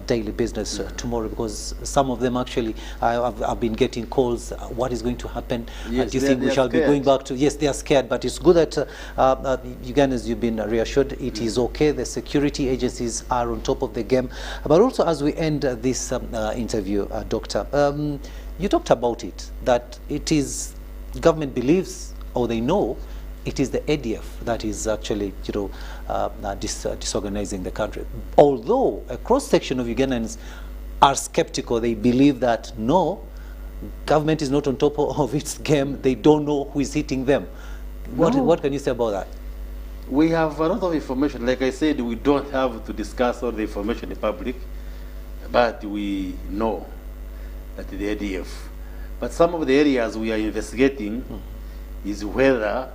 daily business tomorrow, because some of them actually have been getting calls. What is going to happen? Do you think we shall be going back to? Yes, they are scared, but it's good that Ugandans, you've been reassured. It is okay. The security agencies are on top of the game. But also, as we end this interview, Doctor, you talked about it, that it is government believes, or they know, it is the ADF that is actually, disorganizing the country. Although a cross-section of Ugandans are skeptical, they believe that no, government is not on top of its game. They don't know who is hitting them. What can you say about that? We have a lot of information. Like I said, we don't have to discuss all the information in public, but we know that the ADF. But some of the areas we are investigating is whether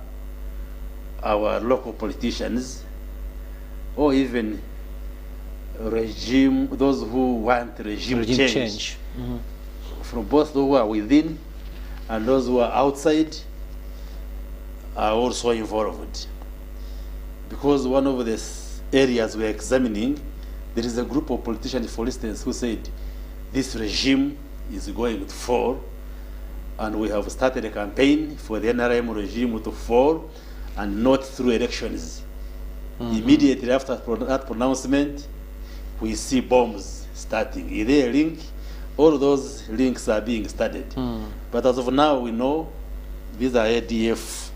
our local politicians, or even those who want regime change. From both those who are within and those who are outside, are also involved. Because one of the areas we are examining, there is a group of politicians, for instance, who said this regime is going to fall, and we have started a campaign for the NRM regime to fall, and not through elections. Immediately after that pronouncement, we see bombs starting. Is there a link? All those links are being studied. But as of now, we know these are ADF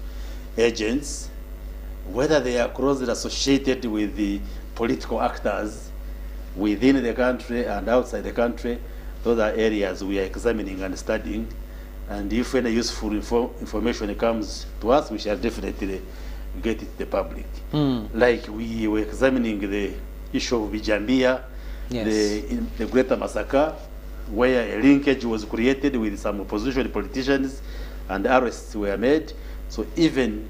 agents. Whether they are closely associated with the political actors within the country and outside the country, those are areas we are examining and studying. And if any useful information comes to us, we shall definitely get it to the public. Like we were examining the issue of Bijambia, the Greater Massacre, where a linkage was created with some opposition politicians and arrests were made. So even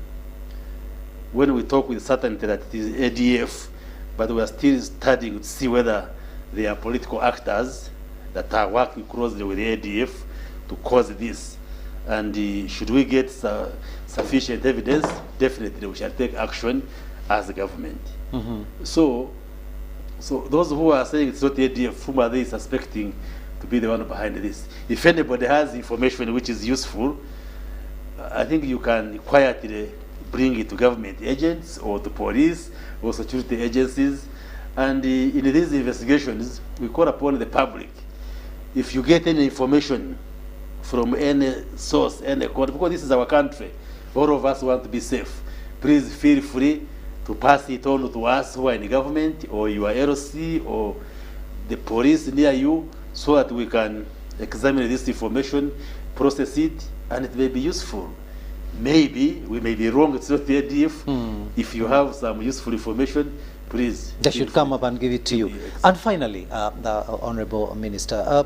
when we talk with certainty that it is ADF, but we are still studying to see whether they are political actors that are working closely with the ADF to cause this. And should we get sufficient evidence, definitely we shall take action as a government. So those who are saying it's not ADF, whom are they suspecting to be the one behind this? If anybody has information which is useful, I think you can quietly bring it to government agents or to police or security agencies. And in these investigations, we call upon the public. If you get any information from any source, any court, because this is our country, all of us want to be safe, please feel free to pass it on to us who are in government, or your LOC, or the police near you, so that we can examine this information, process it, and it may be useful. Maybe we may be wrong, it's not the ADF. If you have some useful information, please. They should come up and give it to you. And finally, the Honourable Minister,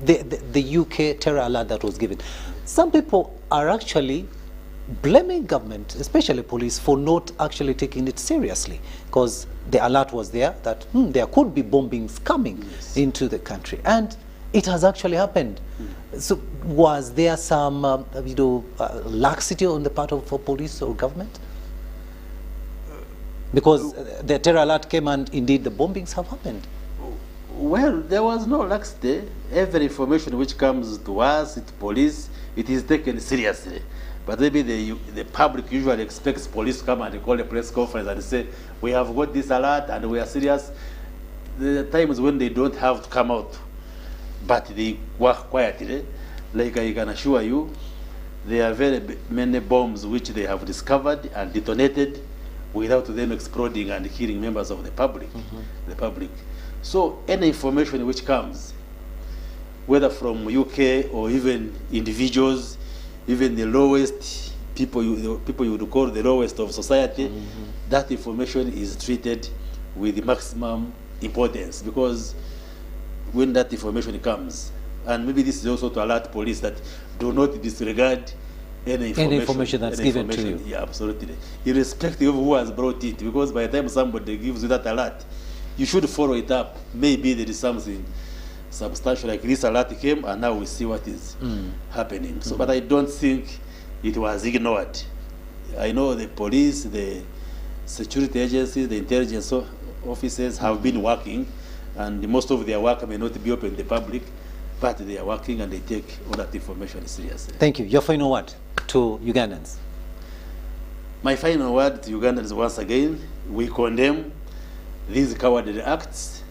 the UK terror alert that was given, some people are actually blaming government, especially police, for not actually taking it seriously, because the alert was there that there could be bombings coming into the country, and it has actually happened. So was there some laxity on the part of police or government? Because the terror alert came and indeed the bombings have happened. Well, there was no laxity. Every information which comes to us, to police, it is taken seriously. But maybe the public usually expects police to come and call a press conference and say, we have got this alert and we are serious. There are times when they don't have to come out, but they work quietly. Like I can assure you, there are very many bombs which they have discovered and detonated without them exploding and killing members of the public. So any information which comes, whether from UK or even individuals, even the lowest people you would call the lowest of society, that information is treated with the maximum importance, because when that information comes, and maybe this is also to alert police that do not disregard any information that's given to you. Yeah, absolutely. Irrespective of who has brought it, because by the time somebody gives you that alert, you should follow it up. Maybe there is something substantial, like this alert came and now we see what is happening. So, but I don't think it was ignored. I know the police, the security agencies, the intelligence officers have been working, and most of their work may not be open to the public, but they are working and they take all that information seriously. Thank you. Your final word to Ugandans. My final word to Ugandans, once again, we condemn these cowardly acts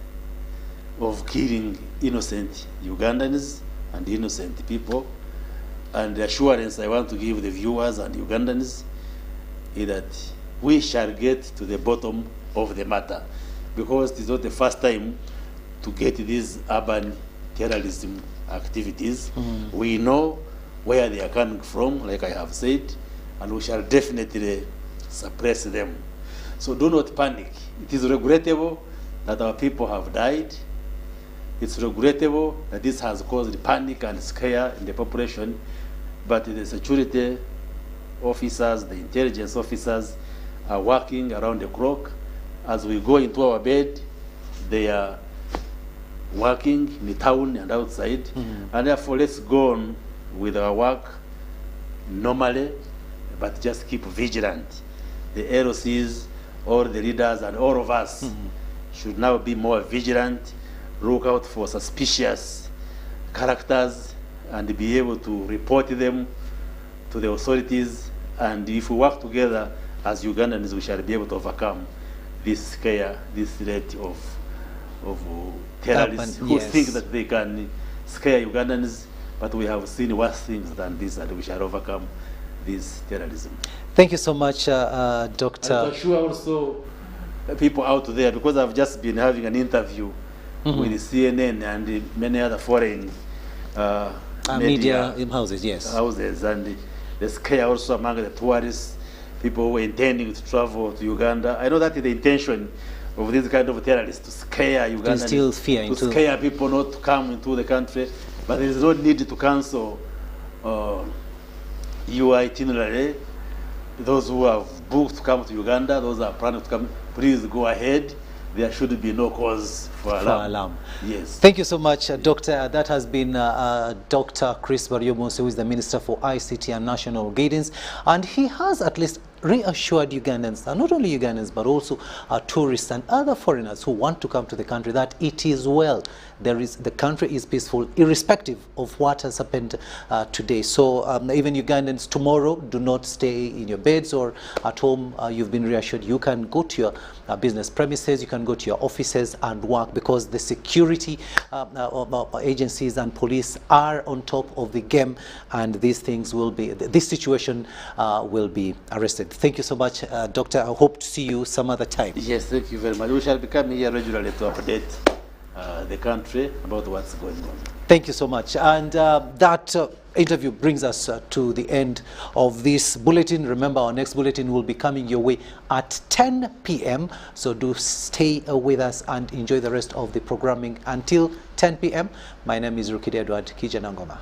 of killing innocent Ugandans and innocent people. And the assurance I want to give the viewers and Ugandans is that we shall get to the bottom of the matter, because it is not the first time to get these urban terrorism activities. We know where they are coming from, like I have said, and we shall definitely suppress them. So do not panic. It is regrettable that our people have died. It's regrettable that this has caused panic and scare in the population, but the security officers, the intelligence officers are working around the clock. As we go into our bed, they are working in the town and outside, and therefore let's go on with our work normally, but just keep vigilant. The LOCs, all the leaders, and all of us should now be more vigilant, look out for suspicious characters, and be able to report them to the authorities. And if we work together as Ugandans, we shall be able to overcome this scare, this threat of terrorists who think that they can scare Ugandans, but we have seen worse things than this, and we shall overcome this terrorism. Thank you so much, Dr. I'm sure also people out there, because I've just been having an interview with CNN and many other foreign media houses, and the scare also among the tourists, people who were intending to travel to Uganda. I know that is the intention of this kind of terrorists, to scare Ugandans, to instill fear, to scare people not to come into the country. But there is no need to cancel your itinerary. Those who have booked to come to Uganda, those who are planning to come, please go ahead. There should be no cause for alarm. Yes. Thank you so much, Doctor. That has been Dr. Chris Baryomunsi, who is the Minister for ICT and National Guidance, and he has at least reassured Ugandans, and not only Ugandans, but also tourists and other foreigners who want to come to the country, that it is well. The country is peaceful, irrespective of what has happened today. So even Ugandans, tomorrow, do not stay in your beds or at home. You've been reassured. You can go to your business premises, you can go to your offices and work, because the security agencies and police are on top of the game, and these things will be, this situation will be arrested. Thank you so much, Doctor. I hope to see you some other time. Yes, thank you very much. We shall be coming here regularly to update the country about what's going on. Thank you so much. And that interview brings us to the end of this bulletin. Remember, our next bulletin will be coming your way at 10 p.m. So do stay with us and enjoy the rest of the programming until 10 p.m. My name is Rukidi Edward Kijanangoma.